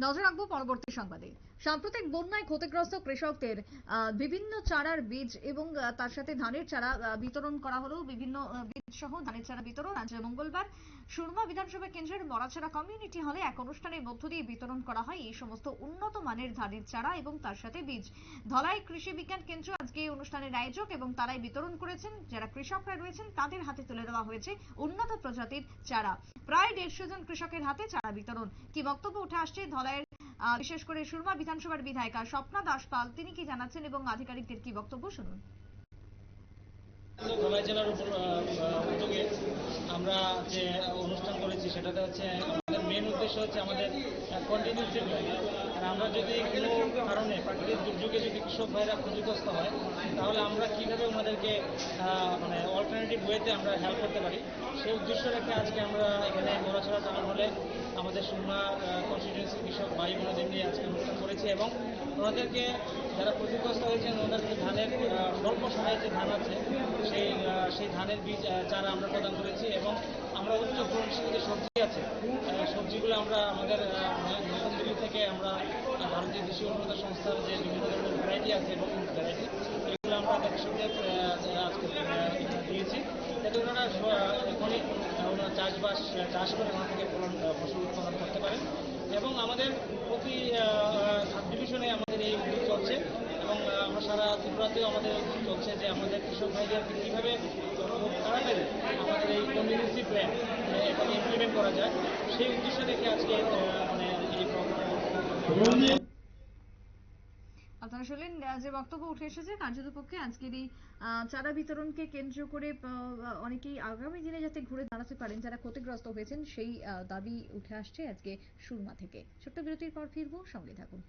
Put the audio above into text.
নজর রাখবো পরবর্তী সংবাদে। সাম্প্রতিক বন্যায় ক্ষতিগ্রস্ত কৃষকদের বিভিন্ন চারার বীজ এবং তার সাথে ধানের চারা বিতরণ করা হলো। বিভিন্ন বীজ সহ ধানের চারা বিতরণ আজ মঙ্গলবার সুরমা বিধানসভা কেন্দ্রের মরাছড়া কমিউনিটি হলে এক অনুষ্ঠানের মধ্য দিয়ে বিতরণ করা হয় এই সমস্ত উন্নত মানের ধানের চারা এবং তার সাথে বীজ। ধলাই কৃষি বিজ্ঞান কেন্দ্র আজকে এই অনুষ্ঠানের আয়োজক এবং তারাই বিতরণ করেছেন। যারা কৃষকরা রয়েছেন তাদের হাতে তুলে দেওয়া হয়েছে উন্নত প্রজাতির চারা। প্রায় 150 জন কৃষকের হাতে চারা বিতরণ। কি বক্তব্য উঠে আসছে ধলাইয়ের বিশেষ করে সুরমা বিধানসভার বিধায়িকা স্বপ্না দাসপাল, তিনি কি জানাচ্ছেন এবং আধিকারিকদের কি বক্তব্য শুনুন। ধলাই জেলার উদ্যোগে আমরা যে অনুষ্ঠান করেছি সেটাতে হচ্ছে আমাদের মেন উদ্দেশ্য হচ্ছে আমাদের কন্টিনিউসি প্ল্যান। আর আমরা যদি কোনো কারণে প্রাকৃতিক দুর্যোগে যদি কৃষক ভাইরা ক্ষতিগ্রস্ত হয় তাহলে আমরা কীভাবে ওনাদেরকে মানে অল্টারনেটিভ ওয়েতে আমরা হেল্প করতে পারি সেই উদ্দেশ্য রেখে আজকে আমরা এখানে মরাছড়া টাউন হলে আমাদের সুরমা কনস্টিটিউয়েন্সির কৃষক ভাই বোনদের নিয়ে আজকে অনুষ্ঠান করেছি এবং ওনাদেরকে যারা ক্ষতিগ্রস্ত হয়েছেন ওনাদেরকে ধানের স্বল্প সময়ে যে ধান আছে সেই ধানের বীজ চারা আমরা প্রদান করেছি এবং আমরা উচ্চ ফলনশীল যে সবজি আছে সবজিগুলো আমরা আমাদের নতুন দিল্লি থেকে আমরা ভারতীয় কৃষি উন্নত সংস্থার যে বিভিন্ন ধরনের ভ্যারাইটি আছে এবং ভ্যারাইটি এগুলো আমরা কৃষকদের আজকে দিয়েছি যাতে ওনারা এখনই ওনারা চাষ করে ওখান থেকে ফসল উৎপাদন করতে পারেন। এবং আমাদের প্রতি সাব ডিভিশনে আমাদের এই উদ্যোগ চলছে এবং আমরা সারা ত্রিপুরাতেও আমাদের উদ্যোগ চলছে যে আমাদের কৃষক ভাইদেরকে কীভাবে খুব তাড়াতাড়ি আমাদের এই কন্টিনিউসি প্ল্যান এটাকে ইমপ্লিমেন্ট করা যায় সেই উদ্দেশ্য রেখে আজকে মানে এই প্রোগ্রাম। আপনারা শুনলেন যে বক্তব্য উঠে এসেছে কার্যতপক্ষে আজকের এই চারা বিতরণকে কেন্দ্র করে অনেকেই আগামী দিনে যাতে ঘুরে দাঁড়াতে পারেন যারা ক্ষতিগ্রস্ত হয়েছেন সেই দাবি উঠে আসছে আজকে সুরমা থেকে। ছোট্ট বিরতির পর ফিরবো, সঙ্গে থাকুন।